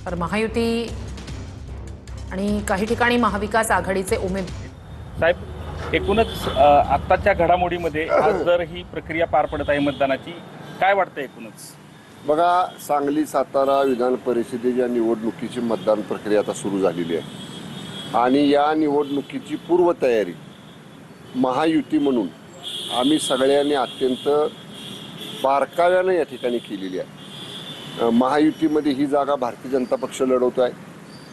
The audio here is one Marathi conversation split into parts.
तर महायुती आणि काही ठिकाणी महाविकास आघाडीचे उमेदवार साहेब, एकूणच आत्ताच्या घडामोडीमध्ये आज जर ही प्रक्रिया पार पडत आहे मतदानाची, काय वाटतं एकूणच? बघा, सांगली सातारा विधान परिषदेच्या निवडणुकीची मतदान प्रक्रिया आता सुरू झालेली आहे आणि या निवडणुकीची पूर्वतयारी महायुती म्हणून आम्ही सगळ्यांनी अत्यंत बारकाव्यानं या ठिकाणी केलेली आहे। महायुतीमध्ये ही जागा भारतीय जनता पक्ष लढवतो आहे,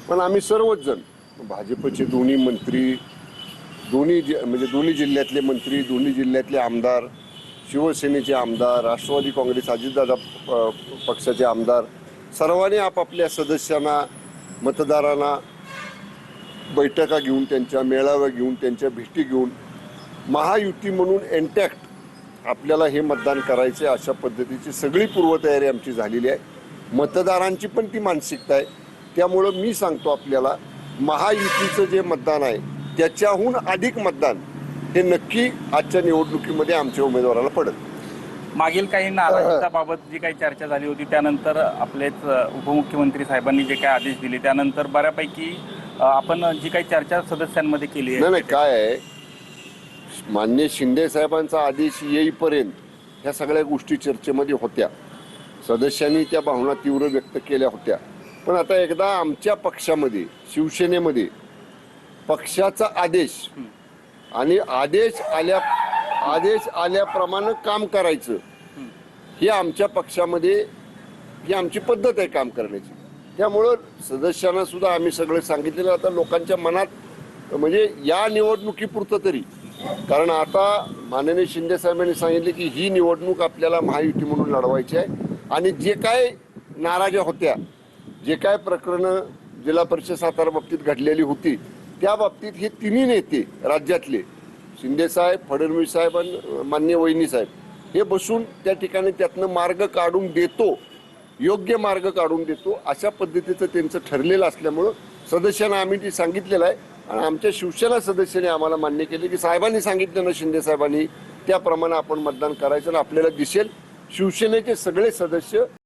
पण आम्ही सर्वच जण भाजपचे दोन्ही मंत्री, दोन्ही जिल्ह्यातले मंत्री, दोन्ही जिल्ह्यातले आमदार, शिवसेनेचे आमदार, राष्ट्रवादी काँग्रेस अजितदादा पक्षाचे आमदार, सर्वांनी आपापल्या सदस्यांना, मतदारांना बैठका घेऊन, त्यांच्या मेळाव्या घेऊन, त्यांच्या भेटी घेऊन महायुती म्हणून इंटॅक्ट आपल्याला हे मतदान करायचे अशा पद्धतीची सगळी पूर्वतयारी आमची झालेली आहे। मतदारांची पण ती मानसिकता आहे। त्यामुळं मी सांगतो आपल्याला, महायुतीचं जे मतदान आहे त्याच्याहून अधिक मतदान हे नक्की आजच्या निवडणुकीमध्ये आमच्या उमेदवाराला पडत। मागील काही नाराजीबाबत जी काही चर्चा झाली होती, त्यानंतर आपलेच उपमुख्यमंत्री साहेबांनी जे काही आदेश दिले, त्यानंतर बऱ्यापैकी आपण जी काही चर्चा सदस्यांमध्ये केली आहे। नाही, काय आहे, माननीय शिंदे साहेबांचा आदेश येईपर्यंत ह्या सगळ्या गोष्टी चर्चेमध्ये होत्या, सदस्यांनी त्या भावना तीव्र व्यक्त केल्या होत्या। पण आता एकदा आमच्या पक्षामध्ये, शिवसेनेमध्ये पक्षाचा आदेश आणि आदेश आल्याप्रमाणे काम करायचं, हे आमच्या पक्षामध्ये ही आमची पद्धत आहे काम करण्याची। त्यामुळं सदस्यांना सुद्धा आम्ही सगळं सांगितलेलं आता लोकांच्या मनात, म्हणजे या निवडणुकीपुरतं तरी, कारण आता माननीय शिंदे साहेबांनी सांगितले की ही निवडणूक आपल्याला महायुती म्हणून लढवायची आहे आणि जे काय नाराज्या होत्या, जे काय प्रकरणं जिल्हा परिषद सातारा बाबतीत घडलेली होती, त्या बाबतीत हे तिन्ही नेते राज्यातले, शिंदे साहेब, फडणवीस साहेब आणि माननीय वहिनी साहेब, हे बसून त्या ठिकाणी त्यातनं मार्ग काढून देतो, योग्य मार्ग काढून देतो अशा पद्धतीचं त्यांचं ठरलेलं असल्यामुळं सदस्यांना आम्ही ते सांगितलेलं आहे आणि आमच्या शिवसेना सदस्यांनी आम्हाला मान्य केले की साहेबांनी सांगितलं ना, शिंदे साहेबांनी, त्याप्रमाणे आपण मतदान करायचं आणि आपल्याला दिसेल शिवसेनेचे सगळे सदस्य